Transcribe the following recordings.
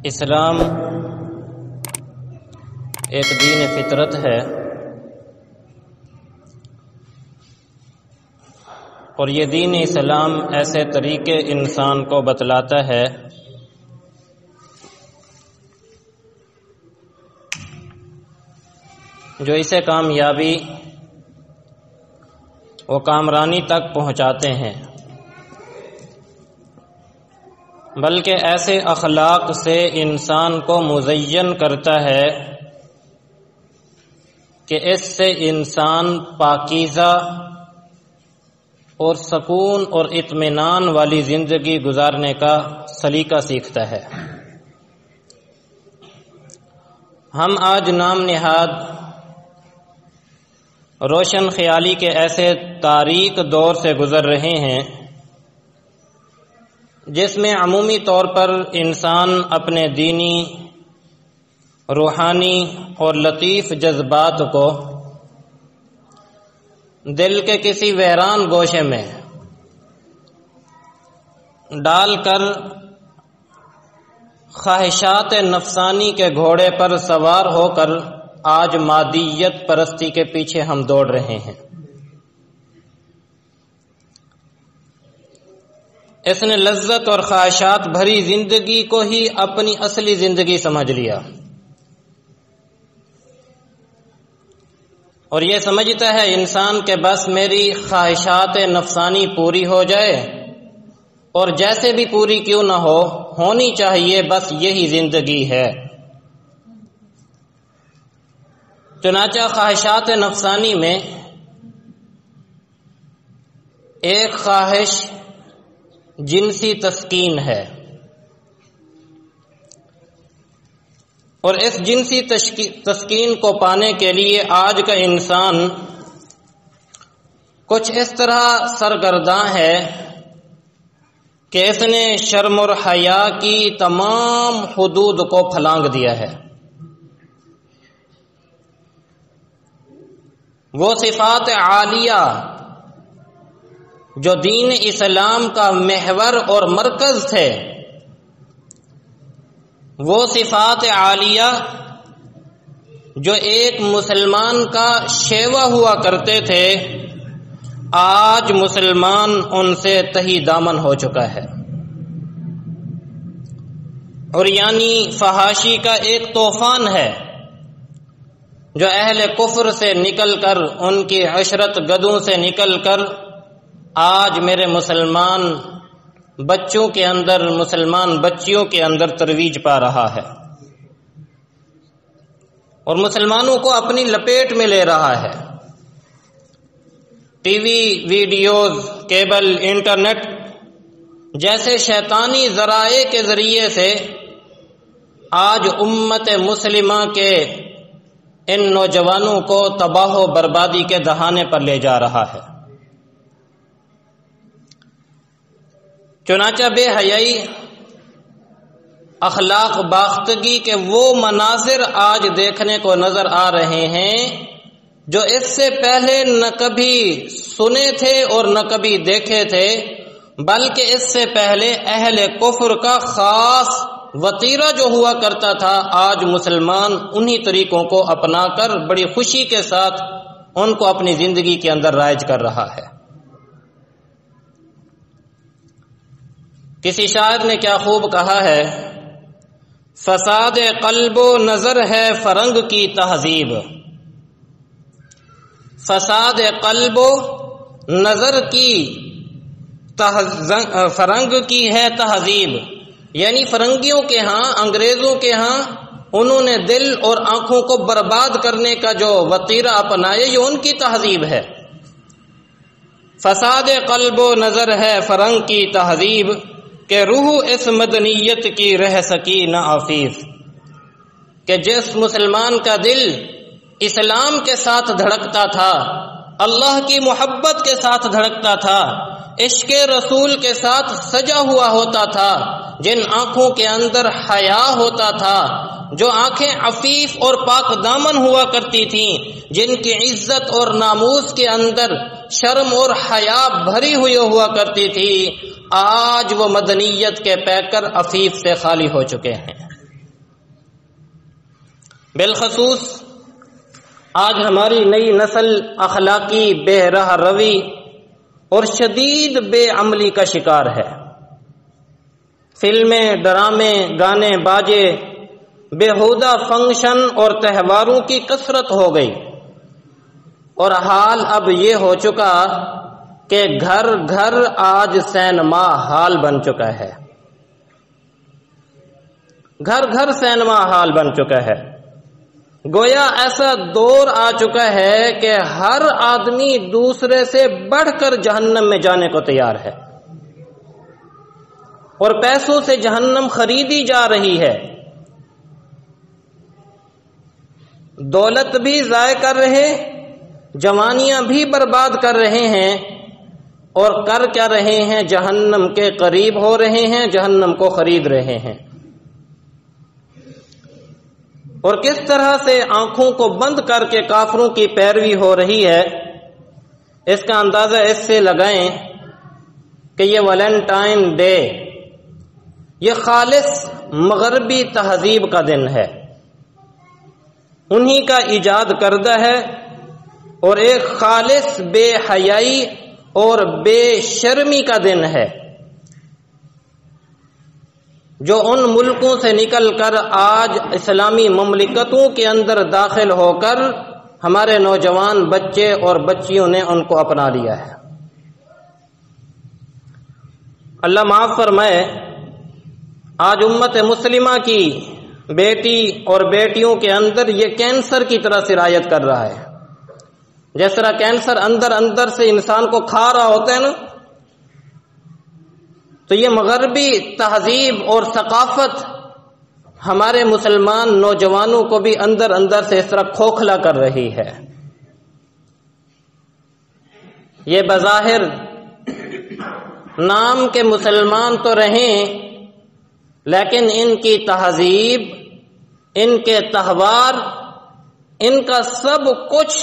اسلام ایک دین فطرت ہے اور یہ دین اسلام ایسے طریقے انسان کو بتلاتا ہے جو اسے کامیابی و کامرانی تک پہنچاتے ہیں، بلکہ ایسے اخلاق سے انسان کو مزین کرتا ہے کہ اس سے انسان پاکیزہ اور سکون اور اطمینان والی زندگی گزارنے کا سلیقہ سیکھتا ہے۔ ہم آج نام نہاد روشن خیالی کے ایسے تاریک دور سے گزر رہے ہیں جس میں عمومی طور پر انسان اپنے دینی، روحانی اور لطیف جذبات کو دل کے کسی ویران گوشے میں ڈال کر خواہشات نفسانی کے گھوڑے پر سوار ہو کر آج مادیت پرستی کے پیچھے ہم دوڑ رہے ہیں۔ اس نے لذت اور خواہشات بھری زندگی کو ہی اپنی اصلی زندگی سمجھ لیا اور یہ سمجھتا ہے انسان کے بس میری خواہشات نفسانی پوری ہو جائے اور جیسے بھی پوری کیوں نہ ہو ہونی چاہیے، بس یہی زندگی ہے۔ چنانچہ خواہشات نفسانی میں ایک خواہش جنسی تسکین ہے اور اس جنسی تسکین کو پانے کے لیے آج کا انسان کچھ اس طرح سرگرداں ہے کہ اس نے شرم اور حیا کی تمام حدود کو پھلانگ دیا ہے۔ وہ صفات عالیہ جو دین اسلام کا محور اور مرکز تھے، وہ صفات عالیہ جو ایک مسلمان کا شیوا ہوا کرتے تھے، آج مسلمان ان سے تہی دامن ہو چکا ہے اور یعنی فحاشی کا ایک طوفان ہے جو اہل کفر سے نکل کر، ان کی عشرت گدوں سے نکل کر آج میرے مسلمان بچوں کے اندر، مسلمان بچیوں کے اندر ترویج پا رہا ہے اور مسلمانوں کو اپنی لپیٹ میں لے رہا ہے۔ T V, videos, cable, internet جیسے شیطانی ذرائع کے ذریعے سے آج امت مسلمہ کے ان نوجوانوں کو تباہ و بربادی کے دہانے پر لے جا رہا ہے۔ چنانچہ بے حیائی، اخلاق باختگی کے وہ مناظر آج دیکھنے کو نظر آ رہے ہیں جو اس سے پہلے نہ کبھی سنے تھے اور نہ کبھی دیکھے تھے، بلکہ اس سے پہلے اہل کفر کا خاص وتیرہ جو ہوا کرتا تھا، آج مسلمان انہی طریقوں کو اپنا کر بڑی خوشی کے ساتھ ان کو اپنی زندگی کے اندر رائج کر رہا ہے۔ کسی شاعر نے کیا خوب کہا ہے، فساد قلب و نظر ہے فرنگ کی تہذیب، فساد قلب و نظر کی فرنگ کی ہے تہذیب، یعنی فرنگیوں کے ہاں، انگریزوں کے ہاں انہوں نے دل اور آنکھوں کو برباد کرنے کا جو وتیرہ اپنایا، یہ ان کی تہذیب ہے۔ فساد قلب و نظر ہے فرنگ کی تہذیب، کہ روح اس مدنیت کی رہ سکی نہ عفیف، کہ جس مسلمان کا دل اسلام کے ساتھ دھڑکتا تھا، اللہ کی محبت کے ساتھ دھڑکتا تھا، عشق رسول کے ساتھ سجا ہوا ہوتا تھا، جن آنکھوں کے اندر حیا ہوتا تھا، جو آنکھیں عفیف اور پاک دامن ہوا کرتی تھیں، جن کی عزت اور ناموس کے اندر شرم اور حیا بھری ہوئی ہوا کرتی تھی، آج وہ مدنیت کے پیکر عفیف سے خالی ہو چکے ہیں۔ بالخصوص آج ہماری نئی نسل اخلاقی بے راہ روی اور شدید بے عملی کا شکار ہے۔ فلمیں، ڈرامے، گانے باجے، بیہودہ فنکشن اور تہواروں کی کثرت ہو گئی، اور حال اب یہ ہو چکا کہ گھر گھر آج سینما ہال بن چکا ہے۔ گھر گھر سینما ہال بن چکا ہے۔ گویا ایسا دور آ چکا ہے کہ ہر آدمی دوسرے سے بڑھ کر جہنم میں جانے کو تیار ہے، اور پیسوں سے جہنم خریدی جا رہی ہے۔ دولت بھی ضائع کر رہے، جوانیاں بھی برباد کر رہے ہیں، اور کر کیا رہے ہیں؟ جہنم کے قریب ہو رہے ہیں، جہنم کو خرید رہے ہیں۔ اور کس طرح سے آنکھوں کو بند کر کے کافروں کی پیروی ہو رہی ہے، اس کا اندازہ اس سے لگائیں کہ یہ ویلنٹائن ڈے یہ خالص مغربی تہذیب کا دن ہے، انہی کا ایجاد کردہ ہے، اور ایک خالص بے حیائی اور بے شرمی کا دن ہے، جو ان ملکوں سے نکل کر آج اسلامی مملکتوں کے اندر داخل ہو کر ہمارے نوجوان بچے اور بچیوں نے ان کو اپنا لیا ہے۔ اللہ معاف فرمائے، آج امت مسلمہ کی بیٹی اور بیٹیوں کے اندر یہ کینسر کی طرح سرایت کر رہا ہے۔ جس طرح کینسر اندر اندر سے انسان کو کھا رہا ہوتا ہے نا، تو یہ مغربی تہذیب اور ثقافت ہمارے مسلمان نوجوانوں کو بھی اندر اندر سے اس طرح کھوکھلا کر رہی ہے۔ یہ بظاہر نام کے مسلمان تو رہیں، لیکن ان کی تہذیب، ان کے تہوار، ان کا سب کچھ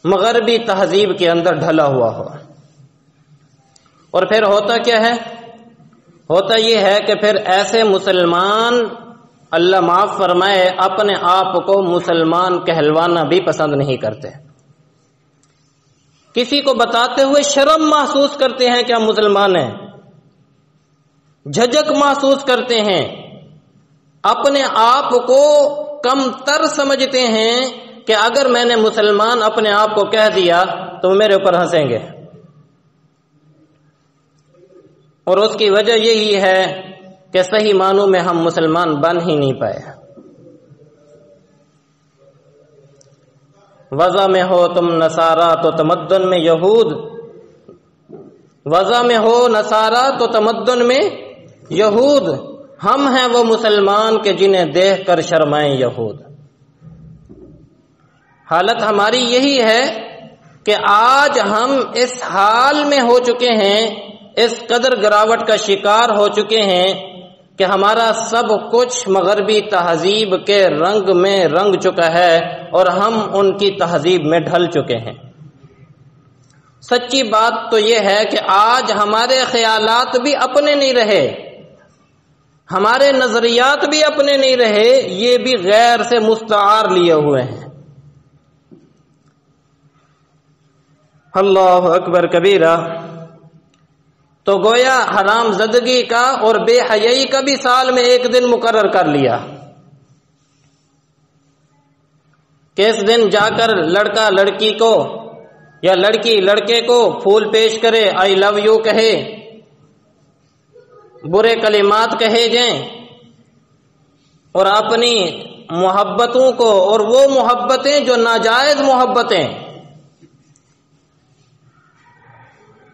مغربی تہذیب کے اندر ڈھلا ہوا ہو۔ اور پھر ہوتا کیا ہے؟ ہوتا یہ ہے کہ پھر ایسے مسلمان، اللہ معاف فرمائے، اپنے آپ کو مسلمان کہلوانا بھی پسند نہیں کرتے۔ کسی کو بتاتے ہوئے شرم محسوس کرتے ہیں کہ ہم مسلمان ہیں، جھجک محسوس کرتے ہیں، اپنے آپ کو کم تر سمجھتے ہیں کہ اگر میں نے مسلمان اپنے آپ کو کہہ دیا تو وہ میرے اوپر ہنسیں گے۔ اور اس کی وجہ یہی ہے کہ صحیح معنوں میں ہم مسلمان بن ہی نہیں پائے۔ وضع میں ہو تم نصارا تو تمدن میں یہود، وضع میں ہو نصارا تو تمدن میں یہود، ہم ہیں وہ مسلمان کہ جنہیں دیکھ کر شرمائیں یہود۔ حالت ہماری یہی ہے کہ آج ہم اس حال میں ہو چکے ہیں، اس قدر گراوٹ کا شکار ہو چکے ہیں کہ ہمارا سب کچھ مغربی تہذیب کے رنگ میں رنگ چکا ہے، اور ہم ان کی تہذیب میں ڈھل چکے ہیں۔ سچی بات تو یہ ہے کہ آج ہمارے خیالات بھی اپنے نہیں رہے، ہمارے نظریات بھی اپنے نہیں رہے، یہ بھی غیر سے مستعار لیے ہوئے ہیں۔ اللہ اکبر کبیرہ۔ تو گویا حرام زدگی کا اور بے حیائی کا بھی سال میں ایک دن مقرر کر لیا کہ اس دن جا کر لڑکا لڑکی کو یا لڑکی لڑکے کو پھول پیش کرے، آئی لو یو کہے، برے کلمات کہے جائیں، اور اپنی محبتوں کو، اور وہ محبتیں جو ناجائز محبتیں،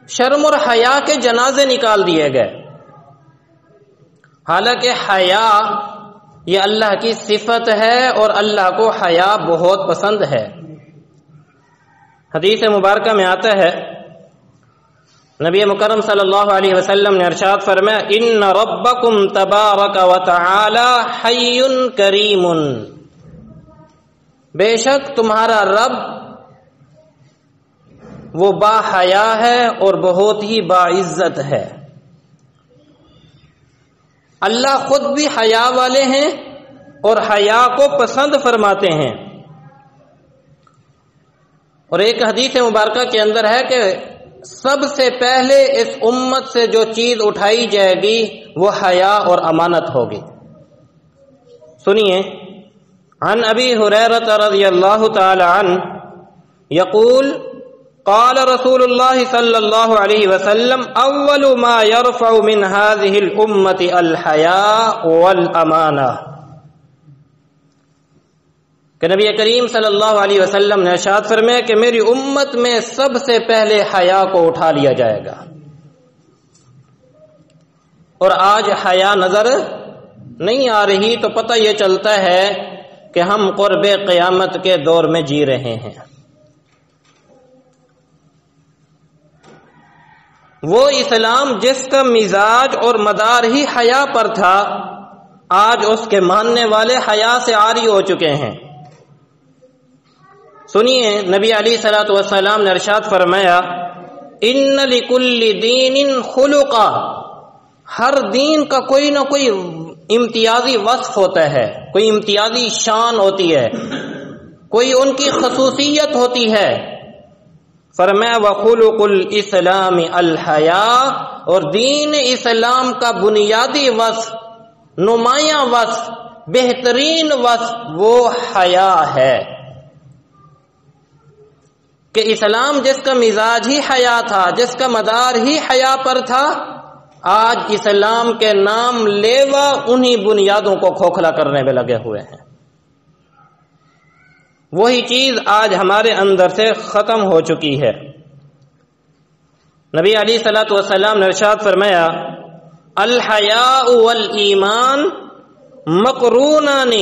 شرم اور حیا کے جنازے نکال دیے گئے۔ حالانکہ حیا یہ اللہ کی صفت ہے، اور اللہ کو حیا بہت پسند ہے۔ حدیث مبارکہ میں آتا ہے، نبی مکرم صلی اللہ علیہ وسلم نے ارشاد فرمایا، ان ربکم تبارک و تعالی حی کریم، بے شک تمہارا رب وہ با حیا ہے اور بہت ہی باعزت ہے۔ اللہ خود بھی حیا والے ہیں، اور حیا کو پسند فرماتے ہیں۔ اور ایک حدیث مبارکہ کے اندر ہے کہ سب سے پہلے اس امت سے جو چیز اٹھائی جائے گی وہ حیا اور امانت ہوگی۔ سنیے، عن ابی ہریرہ رضی اللہ تعالی عنہ یقول قال رسول اللہ صلی اللہ علیہ وسلم اول ما يرفع من هذه الامة الحیاء والامانہ، کہ نبی کریم صلی اللہ علیہ وسلم نے ارشاد فرمایا کہ میری امت میں سب سے پہلے حیا کو اٹھا لیا جائے گا۔ اور آج حیا نظر نہیں آ رہی تو پتہ یہ چلتا ہے کہ ہم قرب قیامت کے دور میں جی رہے ہیں۔ وہ اسلام جس کا مزاج اور مدار ہی حیا پر تھا، آج اس کے ماننے والے حیا سے عاری ہو چکے ہیں۔ سنیے، نبی علیہ الصلوۃ والسلام نے ارشاد فرمایا ان لکل دین خلقا، ہر دین کا کوئی نہ کوئی امتیازی وصف ہوتا ہے، کوئی امتیازی شان ہوتی ہے، کوئی ان کی خصوصیت ہوتی ہے۔ فرمایا وخلق الاسلام الحیاء، اور دین اسلام کا بنیادی وصف، نمایاں وصف، بہترین وصف وہ حیا ہے۔ کہ اسلام جس کا مزاج ہی حیا تھا، جس کا مدار ہی حیا پر تھا، آج اسلام کے نام لیوا انہی بنیادوں کو کھوکھلا کرنے میں لگے ہوئے ہیں۔ وہی چیز آج ہمارے اندر سے ختم ہو چکی ہے۔ نبی علیہ الصلوۃ والسلام نے ارشاد فرمایا الحیاء والایمان مقرونان،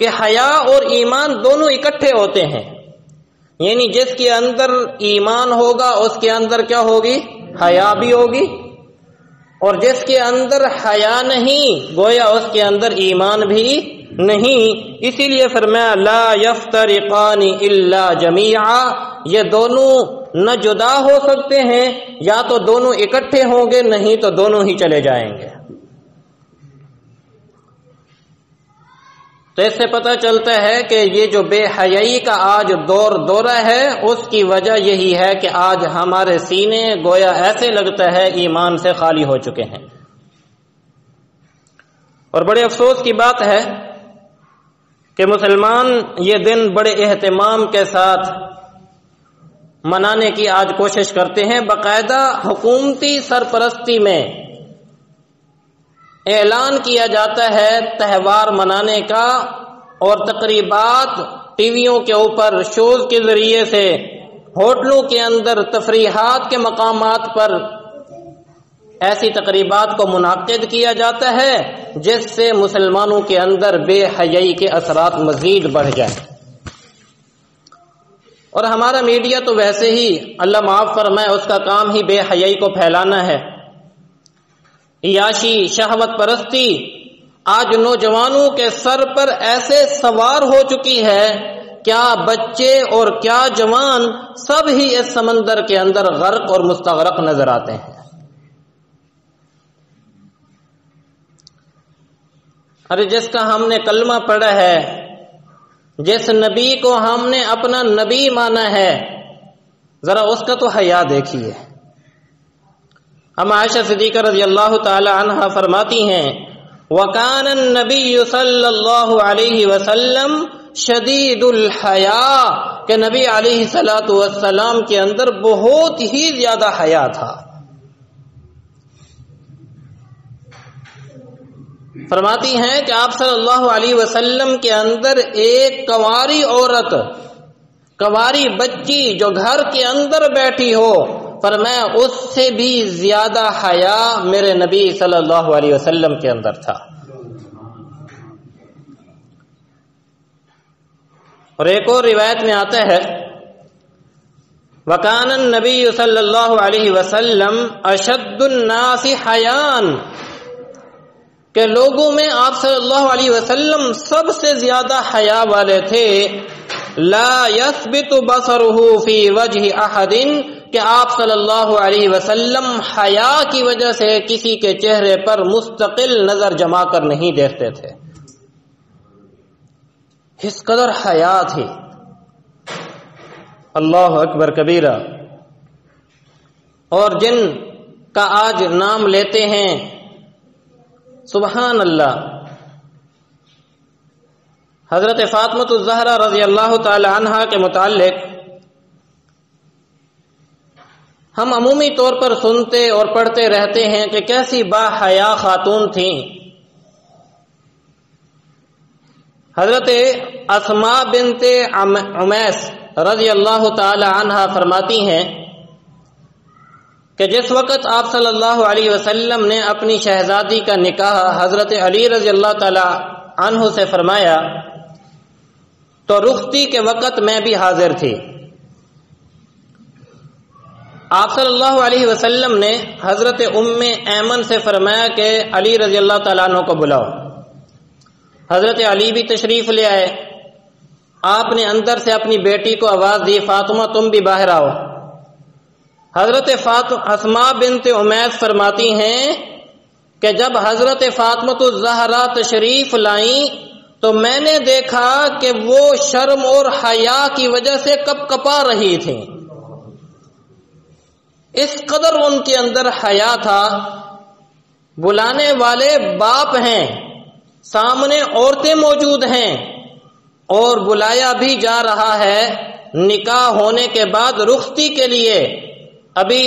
کہ حیا اور ایمان دونوں اکٹھے ہوتے ہیں، یعنی جس کے اندر ایمان ہوگا اس کے اندر کیا ہوگی؟ حیا بھی ہوگی، اور جس کے اندر حیا نہیں گویا اس کے اندر ایمان بھی نہیں۔ اسی لیے فرمایا لا یفترقان الا جمیعا، یہ دونوں نہ جدا ہو سکتے ہیں، یا تو دونوں اکٹھے ہوں گے، نہیں تو دونوں ہی چلے جائیں گے۔ تو اس سے پتہ چلتا ہے کہ یہ جو بے حیائی کا آج دورہ ہے، اس کی وجہ یہی ہے کہ آج ہمارے سینے گویا ایسے لگتا ہے ایمان سے خالی ہو چکے ہیں۔ اور بڑے افسوس کی بات ہے کہ مسلمان یہ دن بڑے اہتمام کے ساتھ منانے کی آج کوشش کرتے ہیں، باقاعدہ حکومتی سرپرستی میں اعلان کیا جاتا ہے تہوار منانے کا، اور تقریبات ٹی ویوں کے اوپر شوز کے ذریعے سے، ہوٹلوں کے اندر، تفریحات کے مقامات پر ایسی تقریبات کو منعقد کیا جاتا ہے جس سے مسلمانوں کے اندر بے حیائی کے اثرات مزید بڑھ جائیں۔ اور ہمارا میڈیا تو ویسے ہی اللہ معاف فرمائے اس کا کام ہی بے حیائی کو پھیلانا ہے، عیاشی، شہوت پرستی آج نوجوانوں کے سر پر ایسے سوار ہو چکی ہے، کیا بچے اور کیا جوان سب ہی اس سمندر کے اندر غرق اور مستغرق نظر آتے ہیں۔ ارے جس کا ہم نے کلمہ پڑھا ہے، جس نبی کو ہم نے اپنا نبی مانا ہے، ذرا اس کا تو حیا دیکھیے۔ ہم عائشہ صدیقہ رضی اللہ تعالی عنہا فرماتی ہیں وَكَانَ النَّبِيُّ صلی اللہ علیہ وسلم شدید الحیاء، کہ نبی علیہ الصلوۃ والسلام کے اندر بہت ہی زیادہ حیا تھا۔ فرماتی ہیں کہ آپ صلی اللہ علیہ وسلم کے اندر ایک کنواری عورت، کنواری بچی جو گھر کے اندر بیٹھی ہو، فرمایا اس سے بھی زیادہ حیا میرے نبی صلی اللہ علیہ وسلم کے اندر تھا۔ اور ایک اور روایت میں آتا ہے وَكَانَ النَّبِيُّ صلی اللہ علیہ وسلم أَشَدُّ النَّاسِ حَيَاءً، کہ لوگوں میں آپ صلی اللہ علیہ وسلم سب سے زیادہ حیا والے تھے۔ لا يثبت بصره في وجه احد، کہ آپ صلی اللہ علیہ وسلم حیا کی وجہ سے کسی کے چہرے پر مستقل نظر جما کر نہیں دیکھتے تھے۔ کس قدر حیا تھی. اللہ اکبر کبیرہ. اور جن کا آج نام لیتے ہیں سبحان اللہ، حضرت فاطمہ الزہرا رضی اللہ تعالی عنہا کے متعلق ہم عمومی طور پر سنتے اور پڑھتے رہتے ہیں کہ کیسی با حیا خاتون تھیں. حضرت اسماء بنت عمیس رضی اللہ تعالی عنہا فرماتی ہیں کہ جس وقت آپ صلی اللہ علیہ وسلم نے اپنی شہزادی کا نکاح حضرت علی رضی اللہ تعالی عنہ سے فرمایا تو رخصتی کے وقت میں بھی حاضر تھی. آپ صلی اللہ علیہ وسلم نے حضرت ام ایمن سے فرمایا کہ علی رضی اللہ تعالیٰ عنہ کو بلاؤ. حضرت علی بھی تشریف لے آئے. آپ نے اندر سے اپنی بیٹی کو آواز دی، فاطمہ تم بھی باہر آؤ. حضرت اسماء بنت عمیس فرماتی ہیں کہ جب حضرت فاطمہ الزہرا تشریف لائیں تو میں نے دیکھا کہ وہ شرم اور حیا کی وجہ سے کپ کپا رہی تھیں. اس قدر ان کے اندر حیا تھا. بلانے والے باپ ہیں، سامنے عورتیں موجود ہیں اور بلایا بھی جا رہا ہے نکاح ہونے کے بعد رخصتی کے لیے. ابھی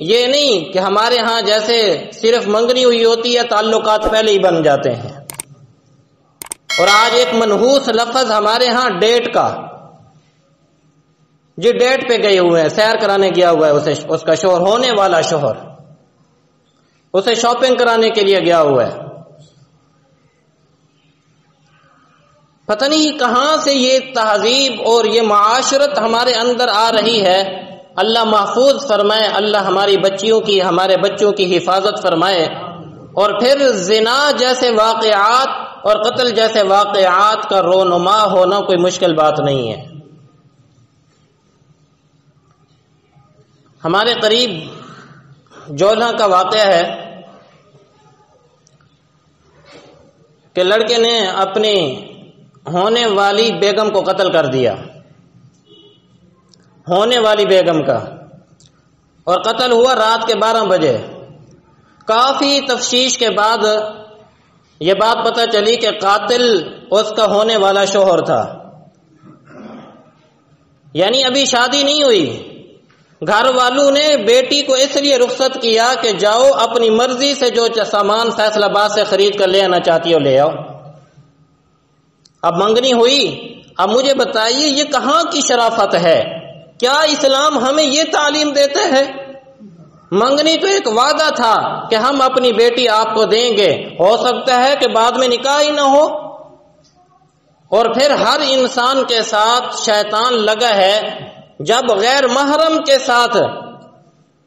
یہ نہیں کہ ہمارے ہاں جیسے صرف منگنی ہوئی ہوتی ہے تعلقات پہلے ہی بن جاتے ہیں. اور آج ایک منحوس لفظ ہمارے ہاں ڈیٹ کا، جی ڈیٹ پہ گئے ہوئے ہیں، سیر کرانے گیا ہوا ہے اس کا شوہر، ہونے والا شوہر اسے شاپنگ کرانے کے لیے گیا ہوا ہے. پتہ نہیں کہاں سے یہ تہذیب اور یہ معاشرت ہمارے اندر آ رہی ہے. اللہ محفوظ فرمائے، اللہ ہماری بچیوں کی، ہمارے بچوں کی حفاظت فرمائے. اور پھر زنا جیسے واقعات اور قتل جیسے واقعات کا رونما ہونا کوئی مشکل بات نہیں ہے. ہمارے قریب جولہا کا واقعہ ہے کہ لڑکے نے اپنی ہونے والی بیگم کو قتل کر دیا، ہونے والی بیگم کا، اور قتل ہوا رات کے 12 بجے. کافی تفتیش کے بعد یہ بات پتہ چلی کہ قاتل اس کا ہونے والا شوہر تھا. یعنی ابھی شادی نہیں ہوئی. گھر والوں نے بیٹی کو اس لیے رخصت کیا کہ جاؤ اپنی مرضی سے جو سامان فیصل آباد سے خرید کر لے آنا چاہتی ہو لے آؤ. اب منگنی ہوئی. اب مجھے بتائیے یہ کہاں کی شرافت ہے؟ کیا اسلام ہمیں یہ تعلیم دیتے ہیں؟ منگنی تو ایک وعدہ تھا کہ ہم اپنی بیٹی آپ کو دیں گے، ہو سکتا ہے کہ بعد میں نکاح ہی نہ ہو. اور پھر ہر انسان کے ساتھ شیطان لگا ہے. جب غیر محرم کے ساتھ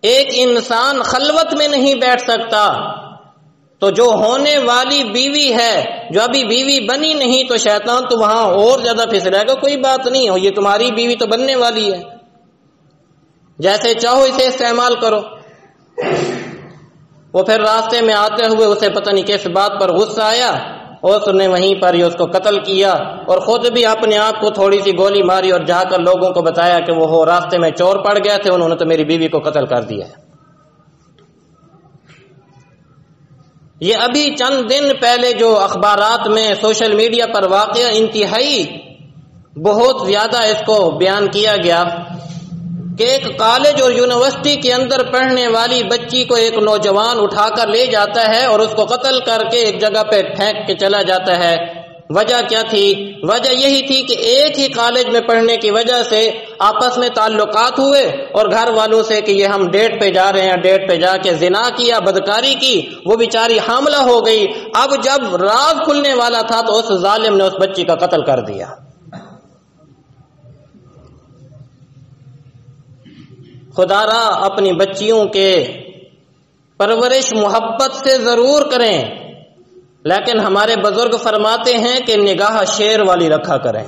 ایک انسان خلوت میں نہیں بیٹھ سکتا تو جو ہونے والی بیوی ہے، جو ابھی بیوی بنی نہیں، تو شیطان تو وہاں اور زیادہ پھسلے گا. کوئی بات نہیں ہو، یہ تمہاری بیوی تو بننے والی ہے، جیسے چاہو اسے استعمال کرو. وہ پھر راستے میں آتے ہوئے اسے پتہ نہیں کس بات پر غصہ آیا اور اس نے وہیں پر ہی اس کو قتل کیا، اور خود بھی اپنے آپ کو تھوڑی سی گولی ماری اور جا کر لوگوں کو بتایا کہ وہ راستے میں چور پڑ گئے تھے، انہوں نے تو میری بیوی کو قتل کر دیا ہے. یہ ابھی چند دن پہلے جو اخبارات میں سوشل میڈیا پر واقعہ انتہائی بہت زیادہ اس کو بیان کیا گیا کہ ایک کالج اور یونیورسٹی کے اندر پڑھنے والی بچی کو ایک نوجوان اٹھا کر لے جاتا ہے اور اس کو قتل کر کے ایک جگہ پہ پھینک کے چلا جاتا ہے. وجہ کیا تھی؟ وجہ یہی تھی کہ ایک ہی کالج میں پڑھنے کی وجہ سے آپس میں تعلقات ہوئے اور گھر والوں سے کہ یہ ہم ڈیٹ پہ جا رہے ہیں، ڈیٹ پہ جا کے زنا کیا، بدکاری کی. وہ بیچاری حاملہ ہو گئی. اب جب راز کھلنے والا تھا تو اس ظالم نے اس بچی کا قتل کر دیا. خدا را اپنی بچیوں کے پرورش محبت سے ضرور کریں، لیکن ہمارے بزرگ فرماتے ہیں کہ نگاہ شیر والی رکھا کریں.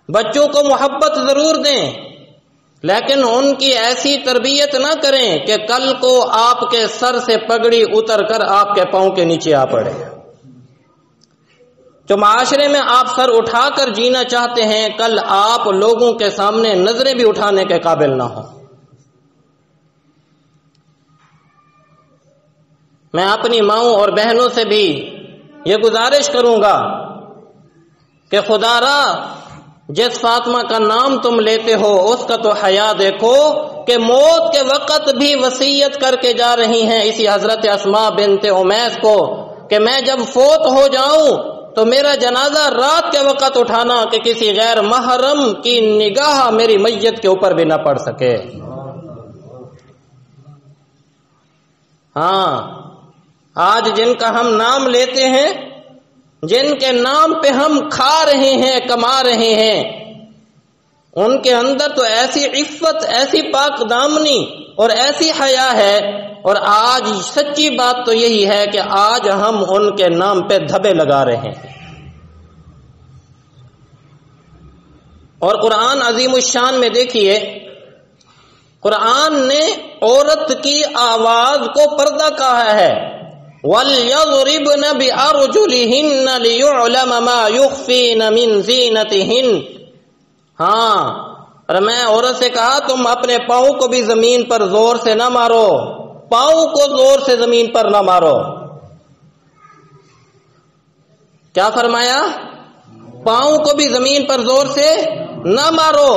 بچوں کو محبت ضرور دیں، لیکن ان کی ایسی تربیت نہ کریں کہ کل کو آپ کے سر سے پگڑی اتر کر آپ کے پاؤں کے نیچے آ پڑے. جو معاشرے میں آپ سر اٹھا کر جینا چاہتے ہیں، کل آپ لوگوں کے سامنے نظریں بھی اٹھانے کے قابل نہ ہوں۔ میں اپنی ماؤں اور بہنوں سے بھی یہ گزارش کروں گا کہ خدا را جس فاطمہ کا نام تم لیتے ہو اس کا تو حیا دیکھو کہ موت کے وقت بھی وصیت کر کے جا رہی ہیں اسی حضرت اسماء بنت امیس کو کہ میں جب فوت ہو جاؤں تو میرا جنازہ رات کے وقت اٹھانا کہ کسی غیر محرم کی نگاہ میری میت کے اوپر بھی نہ پڑ سکے۔ ہاں، آج جن کا ہم نام لیتے ہیں، جن کے نام پہ ہم کھا رہے ہیں، کما رہے ہیں، ان کے اندر تو ایسی عفت، ایسی پاک دامنی اور ایسی حیا ہے، اور آج سچی بات تو یہی ہے کہ آج ہم ان کے نام پہ دھبے لگا رہے ہیں۔ اور قرآن عظیم الشان میں دیکھیے، قرآن نے عورت کی آواز کو پردہ کہا ہے، وَلْيَضْرِبْنَ بِأَرْجُلِهِنَّ لِيُعْلَمَ مَا يُخْفِينَ مِنْ زِينَتِهِنَّ۔ ہاں، اور میں عورت سے کہا تم اپنے پاؤں کو بھی زمین پر زور سے نہ مارو، پاؤں کو زور سے زمین پر نہ مارو۔ کیا فرمایا؟ پاؤں کو بھی زمین پر زور سے نہ مارو،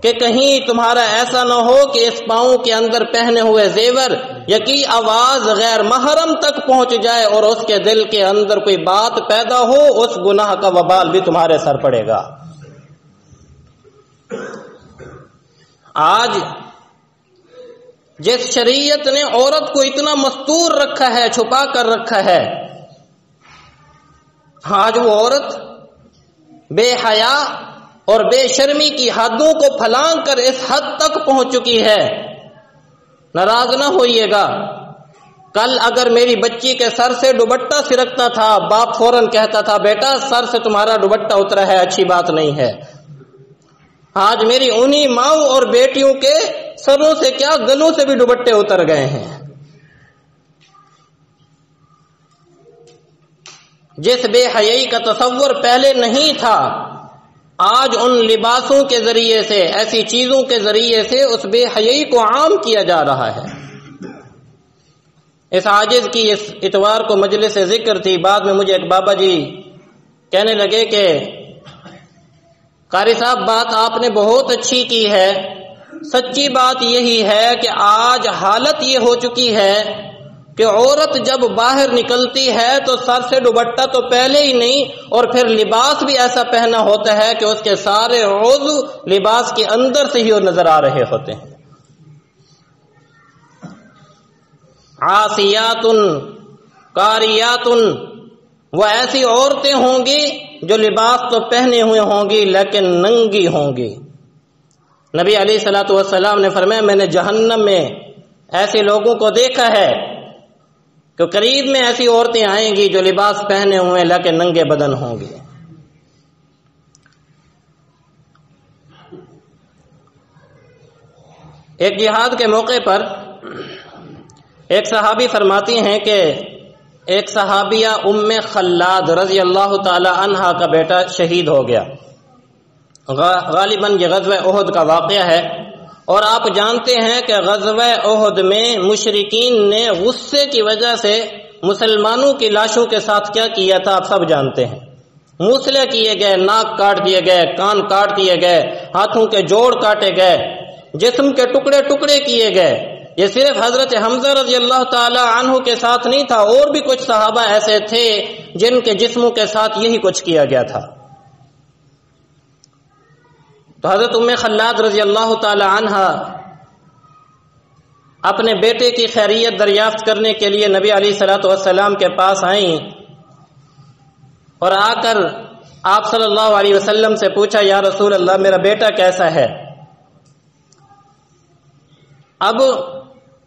کہ کہیں تمہارا ایسا نہ ہو کہ اس پاؤں کے اندر پہنے ہوئے زیور یا کی آواز غیر محرم تک پہنچ جائے اور اس کے دل کے اندر کوئی بات پیدا ہو، اس گناہ کا وبال بھی تمہارے سر پڑے گا۔ آج جس شریعت نے عورت کو اتنا مستور رکھا ہے، چھپا کر رکھا ہے، آج وہ عورت بے حیا اور بے شرمی کی حدوں کو پھلانگ کر اس حد تک پہنچ چکی ہے۔ ناراض نہ ہوئیے گا، کل اگر میری بچی کے سر سے دوپٹہ سرکتا تھا، باپ فوراً کہتا تھا بیٹا سر سے تمہارا دوپٹہ اترا ہے، اچھی بات نہیں ہے۔ آج میری انہی ماؤں اور بیٹیوں کے سروں سے کیا گلوں سے بھی دوپٹے اتر گئے ہیں۔ جس بے حیائی کا تصور پہلے نہیں تھا، آج ان لباسوں کے ذریعے سے، ایسی چیزوں کے ذریعے سے اس بے حیائی کو عام کیا جا رہا ہے۔ اس عاجز کی اس اتوار کو مجلس ذکر تھی، بعد میں مجھے ایک بابا جی کہنے لگے کہ قاری صاحب بات آپ نے بہت اچھی کی ہے، سچی بات یہی ہے کہ آج حالت یہ ہو چکی ہے کہ عورت جب باہر نکلتی ہے تو سر سے دوپٹہ تو پہلے ہی نہیں، اور پھر لباس بھی ایسا پہنا ہوتا ہے کہ اس کے سارے عضو لباس کے اندر سے ہی نظر آ رہے ہوتے ہیں۔ عاصیات کاریات، وہ ایسی عورتیں ہوں گی جو لباس تو پہنے ہوئے ہوں گی لیکن ننگی ہوں گی۔ نبی علیہ الصلوۃ والسلام نے فرمایا میں نے جہنم میں ایسے لوگوں کو دیکھا ہے کہ قریب میں ایسی عورتیں آئیں گی جو لباس پہنے ہوئے لیکن ننگے بدن ہوں گی۔ ایک جہاد کے موقع پر ایک صحابی فرماتی ہیں کہ ایک صحابیہ ام خلاد رضی اللہ تعالی عنہا کا بیٹا شہید ہو گیا۔ غالباً یہ غزوہ احد کا واقعہ ہے، اور آپ جانتے ہیں کہ غزوہ احد میں مشرکین نے غصے کی وجہ سے مسلمانوں کی لاشوں کے ساتھ کیا کیا تھا، آپ سب جانتے ہیں۔ موسلے کیے گئے، ناک کاٹ دیے گئے، کان کاٹ دیے گئے، ہاتھوں کے جوڑ کاٹے گئے، جسم کے ٹکڑے ٹکڑے کیے گئے۔ یہ صرف حضرت حمزہ رضی اللہ تعالی عنہ کے ساتھ نہیں تھا، اور بھی کچھ صحابہ ایسے تھے جن کے جسموں کے ساتھ یہی کچھ کیا گیا تھا۔ تو حضرت ام خلاد رضی اللہ تعالی عنہ اپنے بیٹے کی خیریت دریافت کرنے کے لیے نبی علیہ الصلوۃ والسلام کے پاس آئیں، اور آ کر آپ صلی اللہ علیہ وسلم سے پوچھا یا رسول اللہ میرا بیٹا کیسا ہے؟ اب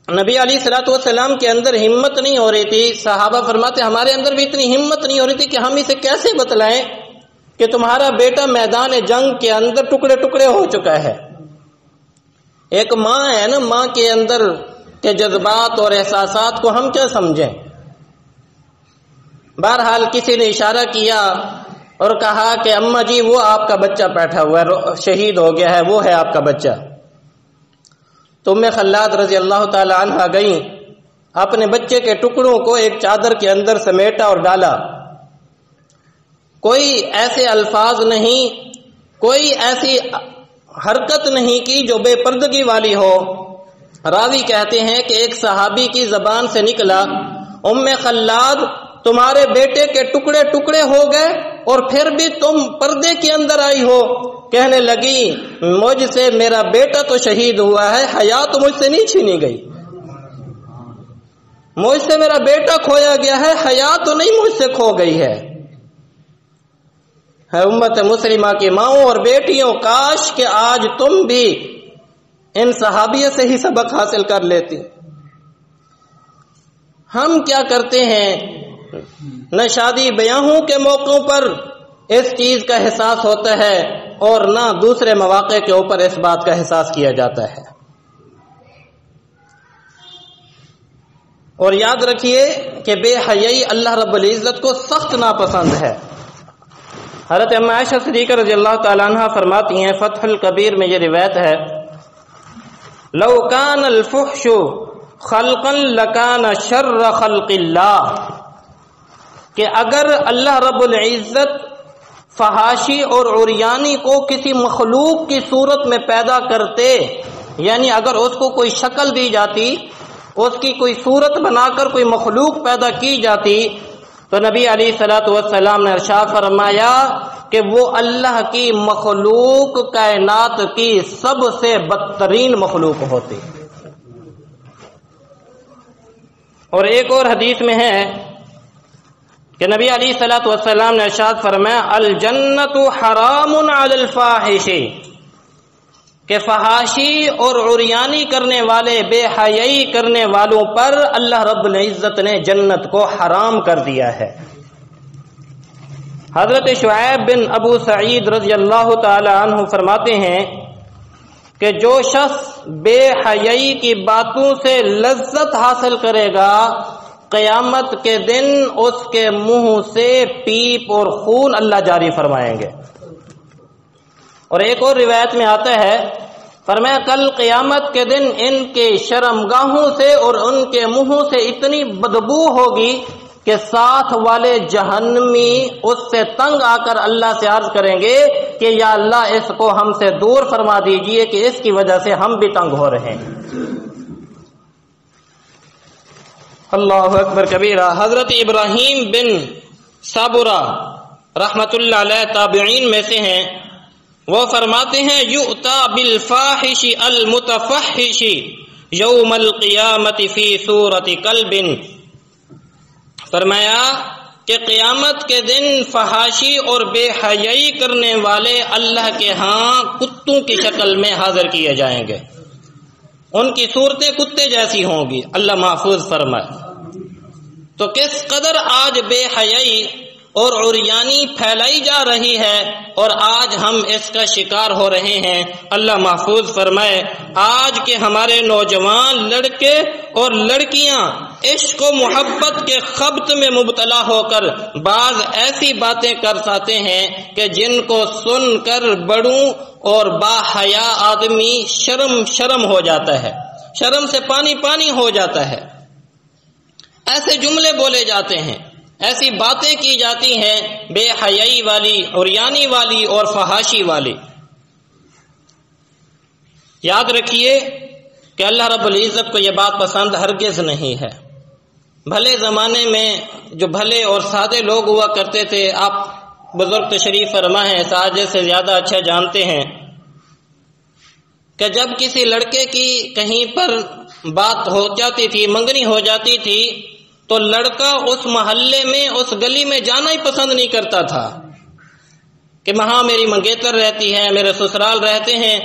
نبی علیہ الصلوۃ والسلام کے اندر ہمت نہیں ہو رہی تھی، صحابہ فرماتے ہمارے اندر بھی اتنی ہمت نہیں ہو رہی تھی کہ ہم اسے کیسے بتلائیں کہ تمہارا بیٹا میدان جنگ کے اندر ٹکڑے ٹکڑے ہو چکا ہے۔ ایک ماں ہے نا، ماں کے اندر کے جذبات اور احساسات کو ہم کیا سمجھیں۔ بہرحال کسی نے اشارہ کیا اور کہا کہ اماں جی وہ آپ کا بچہ بیٹھا ہوا ہے، شہید ہو گیا ہے، وہ ہے آپ کا بچہ۔ تو ام خلاد رضی اللہ تعالی عنہ گئیں، اپنے بچے کے ٹکڑوں کو ایک چادر کے اندر سمیٹا اور ڈالا۔ کوئی ایسے الفاظ نہیں، کوئی ایسی حرکت نہیں کی جو بے پردگی والی ہو۔ راوی کہتے ہیں کہ ایک صحابی کی زبان سے نکلا، ام خلاد تمہارے بیٹے کے ٹکڑے ٹکڑے ہو گئے اور پھر بھی تم پردے کے اندر آئی ہو۔ کہنے لگی مجھ سے میرا بیٹا تو شہید ہوا ہے، حیا تو مجھ سے نہیں چھینی گئی، مجھ سے میرا بیٹا کھویا گیا ہے، حیا تو نہیں مجھ سے کھو گئی ہے۔ امت مسلمہ کی ماؤں اور بیٹیوں، کاش کہ آج تم بھی ان صحابیہ سے ہی سبق حاصل کر لیتی۔ ہم کیا کرتے ہیں، نہ شادی بیاہوں کے موقعوں پر اس چیز کا احساس ہوتا ہے اور نہ دوسرے مواقع کے اوپر اس بات کا احساس کیا جاتا ہے۔ اور یاد رکھیے کہ بے حیائی اللہ رب العزت کو سخت ناپسند ہے۔ حضرت ام عائشہ صدیقہ رضی اللہ تعالی عنہ فرماتی ہیں، فتح الکبیر میں یہ روایت ہے، لو کان الفحش خلقا لکان شر خلق اللہ، کہ اگر اللہ رب العزت فحاشی اور عریانی کو کسی مخلوق کی صورت میں پیدا کرتے، یعنی اگر اس کو کوئی شکل دی جاتی، اس کی کوئی صورت بنا کر کوئی مخلوق پیدا کی جاتی، تو نبی علیہ الصلوۃ والسلام نے ارشاد فرمایا کہ وہ اللہ کی مخلوق کائنات کی سب سے بدترین مخلوق ہوتی۔ اور ایک اور حدیث میں ہے کہ نبی علیہ الصلوۃ والسلام نے ارشاد فرمایا الجنت حرام علی الفاحش، کہ فحاشی اور عریانی کرنے والے، بے حیائی کرنے والوں پر اللہ رب العزت نے جنت کو حرام کر دیا ہے۔ حضرت شعیب بن ابو سعید رضی اللہ تعالی عنہ فرماتے ہیں کہ جو شخص بے حیائی کی باتوں سے لذت حاصل کرے گا، قیامت کے دن اس کے منہ سے پیپ اور خون اللہ جاری فرمائیں گے۔ اور ایک اور روایت میں آتا ہے، فرمایا کل قیامت کے دن ان کے شرمگاہوں سے اور ان کے منہوں سے اتنی بدبو ہوگی کہ ساتھ والے جہنمی اس سے تنگ آ کر اللہ سے عرض کریں گے کہ یا اللہ اس کو ہم سے دور فرما دیجئے کہ اس کی وجہ سے ہم بھی تنگ ہو رہے ہیں۔ اللہ اکبر کبیرہ۔ حضرت ابراہیم بن صابرہ رحمت اللہ علیہ تابعین میں سے ہیں، وہ فرماتے ہیں یؤتا بالفاحش المتفحش یوم القیامت فی صورت کلب، فرمایا کہ قیامت کے دن فحاشی اور بے حیائی کرنے والے اللہ کے ہاں کتوں کی شکل میں حاضر کیے جائیں گے، ان کی صورتیں کتے جیسی ہوں گی، اللہ محفوظ فرمائے۔ تو کس قدر آج بے حیائی اور عریانی پھیلائی جا رہی ہے اور آج ہم اس کا شکار ہو رہے ہیں، اللہ محفوظ فرمائے۔ آج کے ہمارے نوجوان لڑکے اور لڑکیاں عشق و محبت کے خبط میں مبتلا ہو کر بعض ایسی باتیں کر سکتے ہیں کہ جن کو سن کر بڑوں اور با حیا آدمی شرم ہو جاتا ہے، شرم سے پانی پانی ہو جاتا ہے۔ ایسے جملے بولے جاتے ہیں، ایسی باتیں کی جاتی ہیں بے حیائی والی، عریانی والی اور فحاشی والی۔ یاد رکھیے کہ اللہ رب العزت کو یہ بات پسند ہرگز نہیں ہے۔ بھلے زمانے میں جو بھلے اور سادے لوگ ہوا کرتے تھے، آپ بزرگ تشریف فرما ہیں، ساجد سے زیادہ اچھا جانتے ہیں کہ جب کسی لڑکے کی کہیں پر بات ہو جاتی تھی، منگنی ہو جاتی تھی، تو لڑکا اس محلے میں، اس گلی میں جانا ہی پسند نہیں کرتا تھا کہ وہاں میری منگیتر رہتی ہے، میرے سسرال رہتے ہیں،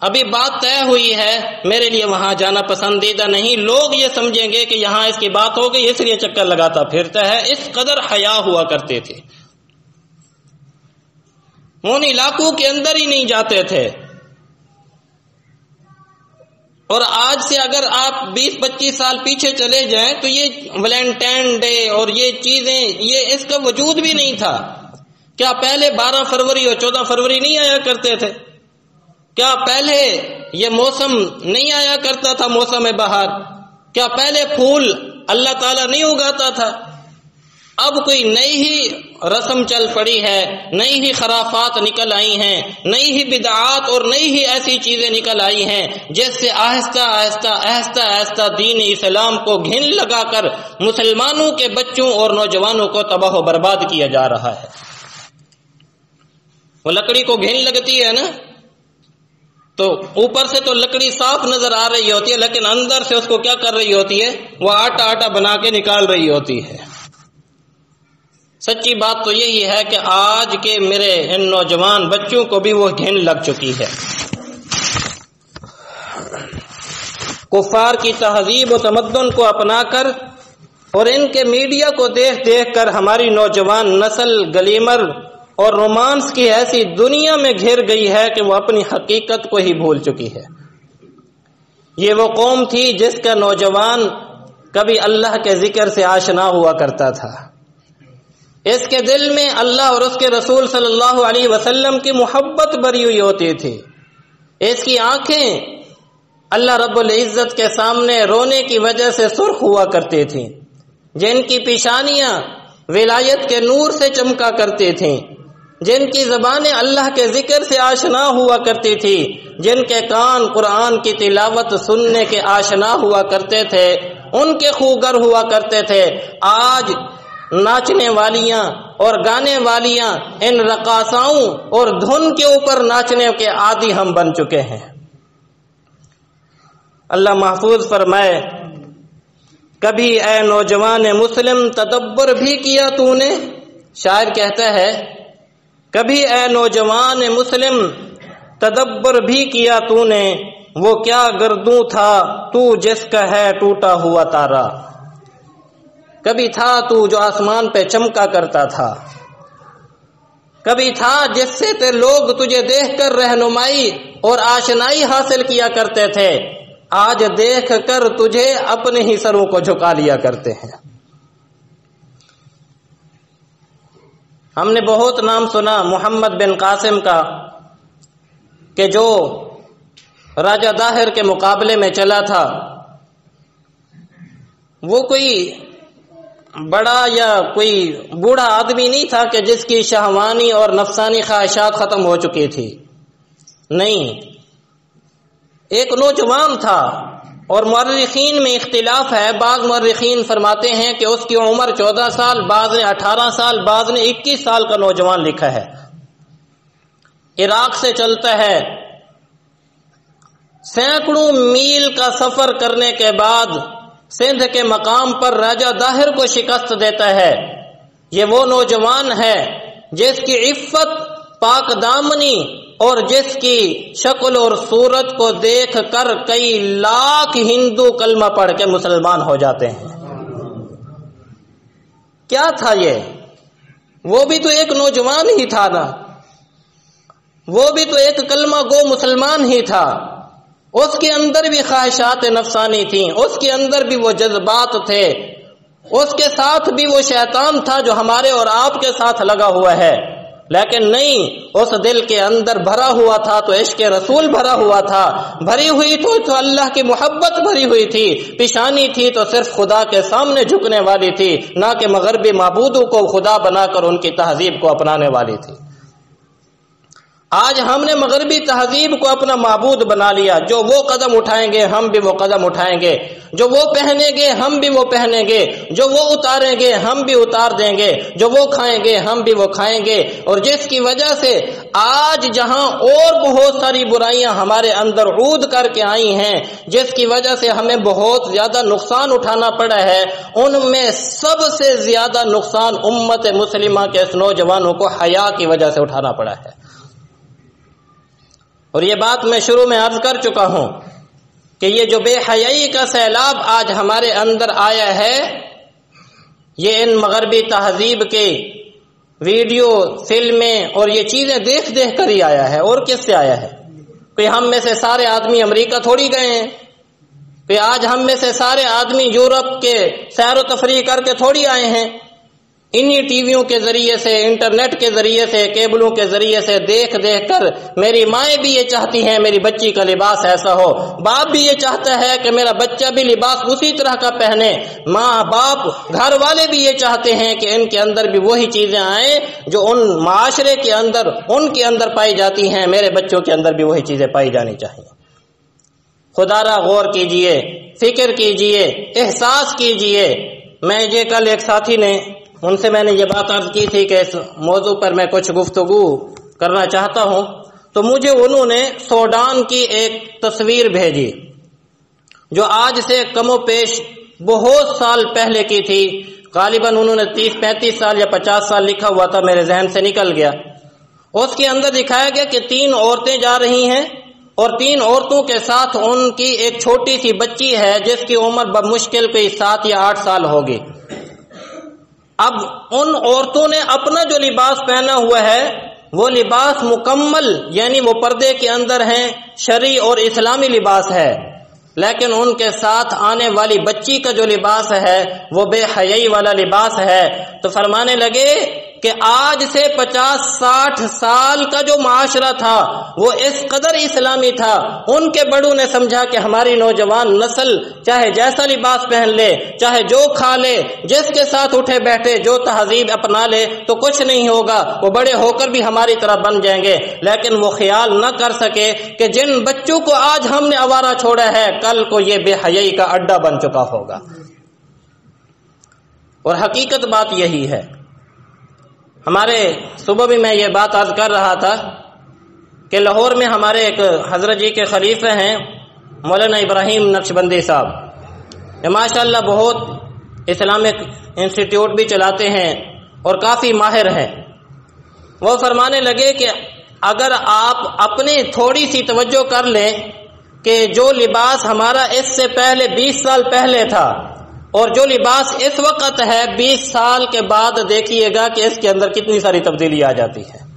ابھی بات طے ہوئی ہے، میرے لیے وہاں جانا پسندیدہ نہیں، لوگ یہ سمجھیں گے کہ یہاں اس کی بات ہو گئی اس لیے چکر لگاتا پھرتا ہے۔ اس قدر حیا ہوا کرتے تھے، ان علاقوں کے اندر ہی نہیں جاتے تھے۔ اور آج سے اگر آپ 20-25 سال پیچھے چلے جائیں تو یہ ویلنٹائن ڈے اور یہ چیزیں، یہ اس کا وجود بھی نہیں تھا۔ کیا پہلے 12 فروری اور 14 فروری نہیں آیا کرتے تھے؟ کیا پہلے یہ موسم نہیں آیا کرتا تھا، موسم بہار؟ کیا پہلے پھول اللہ تعالیٰ نہیں اگاتا تھا؟ اب کوئی نئی ہی رسم چل پڑی ہے، نئی ہی خرافات نکل آئی ہیں، نئی ہی بدعات اور نئی ہی ایسی چیزیں نکل آئی ہیں جس سے آہستہ آہستہ آہستہ آہستہ دین اسلام کو گھن لگا کر مسلمانوں کے بچوں اور نوجوانوں کو تباہ و برباد کیا جا رہا ہے۔ وہ لکڑی کو گھن لگتی ہے نا، تو اوپر سے تو لکڑی صاف نظر آ رہی ہوتی ہے، لیکن اندر سے اس کو کیا کر رہی ہوتی ہے؟ وہ آٹا آٹا بنا کے نکال رہی ہوتی ہے۔ سچی بات تو یہی ہے کہ آج کے میرے ان نوجوان بچوں کو بھی وہ گھن لگ چکی ہے۔ کفار کی تہذیب و تمدن کو اپنا کر اور ان کے میڈیا کو دیکھ دیکھ کر ہماری نوجوان نسل گلیمر اور رومانس کی ایسی دنیا میں گھر گئی ہے کہ وہ اپنی حقیقت کو ہی بھول چکی ہے۔ یہ وہ قوم تھی جس کا نوجوان کبھی اللہ کے ذکر سے آشنا ہوا کرتا تھا، اس کے دل میں اللہ اور اس کے رسول صلی اللہ علیہ وسلم کی محبت بھری ہوئی ہوتی تھی، اس کی آنکھیں اللہ رب العزت کے سامنے رونے کی وجہ سے سرخ ہوا کرتی تھیں، جن کی پیشانیاں ولایت کے نور سے چمکا کرتی تھیں، جن کی زبانیں اللہ کے ذکر سے آشنا ہوا کرتی تھی، جن کے کان قرآن کی تلاوت سننے کے آشنا ہوا کرتے تھے، ان کے خوگر ہوا کرتے تھے، آج ناچنے والیاں اور گانے والیاں ان رقاصاؤں اور دھن کے اوپر ناچنے کے عادی ہم بن چکے ہیں۔ اللہ محفوظ فرمائے، کبھی اے نوجوان مسلم تدبر بھی کیا تو نے؟ شاعر کہتا ہے کبھی اے نوجوان مسلم تدبر بھی کیا تو نے، وہ کیا گردوں تھا تو جس کا ہے ٹوٹا ہوا تارا۔ کبھی تھا تو جو آسمان پہ چمکا کرتا تھا، کبھی تھا جس سے لوگ تجھے دیکھ کر رہنمائی اور آشنائی حاصل کیا کرتے تھے، آج دیکھ کر تجھے اپنے ہی سروں کو جھکا لیا کرتے ہیں۔ ہم نے بہت نام سنا محمد بن قاسم کا کہ جو راجہ داہر کے مقابلے میں چلا تھا، وہ کوئی بڑا یا کوئی بوڑھا آدمی نہیں تھا کہ جس کی شہوانی اور نفسانی خواہشات ختم ہو چکی تھی، نہیں، ایک نوجوان تھا، اور مورخین میں اختلاف ہے، بعض مورخین فرماتے ہیں کہ اس کی عمر 14 سال، بعض نے 18 سال، بعض نے 21 سال کا نوجوان لکھا ہے۔ عراق سے چلتا ہے، سینکڑوں میل کا سفر کرنے کے بعد سندھ کے مقام پر راجہ داہر کو شکست دیتا ہے۔ یہ وہ نوجوان ہے جس کی عفت، پاک دامنی اور جس کی شکل اور صورت کو دیکھ کر کئی لاکھ ہندو کلمہ پڑھ کے مسلمان ہو جاتے ہیں۔ کیا تھا یہ؟ وہ بھی تو ایک نوجوان ہی تھا نا، وہ بھی تو ایک کلمہ گو مسلمان ہی تھا، اس کے اندر بھی خواہشات نفسانی تھیں، اس کے اندر بھی وہ جذبات تھے، اس کے ساتھ بھی وہ شیطان تھا جو ہمارے اور آپ کے ساتھ لگا ہوا ہے، لیکن نہیں، اس دل کے اندر بھرا ہوا تھا تو عشق رسول بھرا ہوا تھا، بھری ہوئی تو اللہ کی محبت بھری ہوئی تھی، پیشانی تھی تو صرف خدا کے سامنے جھکنے والی تھی، نہ کہ مغربی معبودوں کو خدا بنا کر ان کی تہذیب کو اپنانے والی تھی۔ آج ہم نے مغربی تہذیب کو اپنا معبود بنا لیا، جو وہ قدم اٹھائیں گے ہم بھی وہ قدم اٹھائیں گے، جو وہ پہنیں گے ہم بھی وہ پہنیں گے، جو وہ اتاریں گے ہم بھی اتار دیں گے، جو وہ کھائیں گے ہم بھی وہ کھائیں گے، اور جس کی وجہ سے آج جہاں اور بہت ساری برائیاں ہمارے اندر عود کر کے آئی ہیں، جس کی وجہ سے ہمیں بہت زیادہ نقصان اٹھانا پڑا ہے، ان میں سب سے زیادہ نقصان امت مسلمہ کے اس نوجوانوں کو حیا کی وجہ سے اٹھانا پڑا ہے۔ اور یہ بات میں شروع میں عرض کر چکا ہوں کہ یہ جو بے حیائی کا سیلاب آج ہمارے اندر آیا ہے، یہ ان مغربی تہذیب کے ویڈیو، فلمیں اور یہ چیزیں دیکھ دیکھ کر ہی آیا ہے۔ اور کس سے آیا ہے؟ کوئی ہم میں سے سارے آدمی امریکہ تھوڑی گئے ہیں، کوئی آج ہم میں سے سارے آدمی یورپ کے سیر و تفریح کر کے تھوڑی آئے ہیں، انہی ٹی ویوں کے ذریعے سے، انٹرنیٹ کے ذریعے سے، کیبلوں کے ذریعے سے دیکھ دیکھ کر میری مائیں بھی یہ چاہتی ہیں میری بچی کا لباس ایسا ہو، باپ بھی یہ چاہتا ہے کہ میرا بچہ بھی لباس اسی طرح کا پہنے، ماں باپ گھر والے بھی یہ چاہتے ہیں کہ ان کے اندر بھی وہی چیزیں آئیں جو ان معاشرے کے اندر ان کے اندر پائی جاتی ہیں، میرے بچوں کے اندر بھی وہی چیزیں پائی جانی چاہیے۔ خدا را غور کیجئے، فکر کیجئے، احساس کیجئے۔ میں یہ کل ایک ساتھی نے، ان سے میں نے یہ بات عرض کی تھی کہ اس موضوع پر میں کچھ گفتگو کرنا چاہتا ہوں، تو مجھے انہوں نے سوڈان کی ایک تصویر بھیجی جو آج سے کم و بیش بہت سال پہلے کی تھی، غالباً انہوں نے 30-35 سال یا 50 سال لکھا ہوا تھا، میرے ذہن سے نکل گیا۔ اس کے اندر دکھایا گیا کہ 3 عورتیں جا رہی ہیں اور 3 عورتوں کے ساتھ ان کی ایک چھوٹی سی بچی ہے جس کی عمر بمشکل کوئی 7 یا 8 سال ہوگی۔ اب ان عورتوں نے اپنا جو لباس پہنا ہوا ہے وہ لباس مکمل، یعنی وہ پردے کے اندر ہیں، شرعی اور اسلامی لباس ہے، لیکن ان کے ساتھ آنے والی بچی کا جو لباس ہے وہ بے حیائی والا لباس ہے۔ تو فرمانے لگے کہ آج سے 50-60 سال کا جو معاشرہ تھا وہ اس قدر اسلامی تھا، ان کے بڑوں نے سمجھا کہ ہماری نوجوان نسل چاہے جیسا لباس پہن لے، چاہے جو کھا لے، جس کے ساتھ اٹھے بیٹھے، جو تہذیب اپنا لے تو کچھ نہیں ہوگا، وہ بڑے ہو کر بھی ہماری طرح بن جائیں گے۔ لیکن وہ خیال نہ کر سکے کہ جن بچوں کو آج ہم نے آوارہ چھوڑا ہے کل کو یہ بے حیائی کا اڈا بن چکا ہوگا۔ اور حقیقت بات یہی ہے۔ ہمارے صبح بھی میں یہ بات عرض کر رہا تھا کہ لاہور میں ہمارے ایک حضرت جی کے خلیفہ ہیں مولانا ابراہیم نقشبندی صاحب، یہ ماشاءاللہ بہت اسلامک انسٹیٹیوٹ بھی چلاتے ہیں اور کافی ماہر ہیں۔ وہ فرمانے لگے کہ اگر آپ اپنی تھوڑی سی توجہ کر لیں کہ جو لباس ہمارا اس سے پہلے 20 سال پہلے تھا اور جو لباس اس وقت ہے 20 سال کے بعد دیکھیے گا کہ اس کے اندر کتنی ساری تبدیلی آ جاتی ہے۔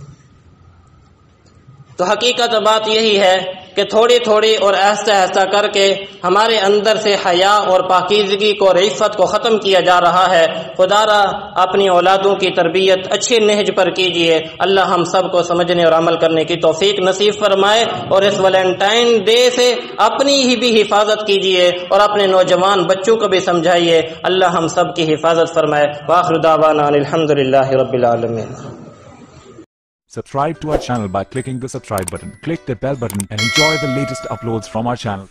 تو حقیقت بات یہی ہے کہ تھوڑی تھوڑی اور آہستہ آہستہ کر کے ہمارے اندر سے حیا اور پاکیزگی کو اور عفت کو ختم کیا جا رہا ہے۔ خدا را اپنی اولادوں کی تربیت اچھی نہج پر کیجئے۔ اللہ ہم سب کو سمجھنے اور عمل کرنے کی توفیق نصیب فرمائے، اور اس ویلنٹائن ڈے سے اپنی ہی بھی حفاظت کیجئے اور اپنے نوجوان بچوں کو بھی سمجھائیے۔ اللہ ہم سب کی حفاظت فرمائے۔ وآخر دعوانا الحمدللہ رب العالمین۔ Subscribe to our channel by clicking the subscribe button. Click the bell button and enjoy the latest uploads from our channel.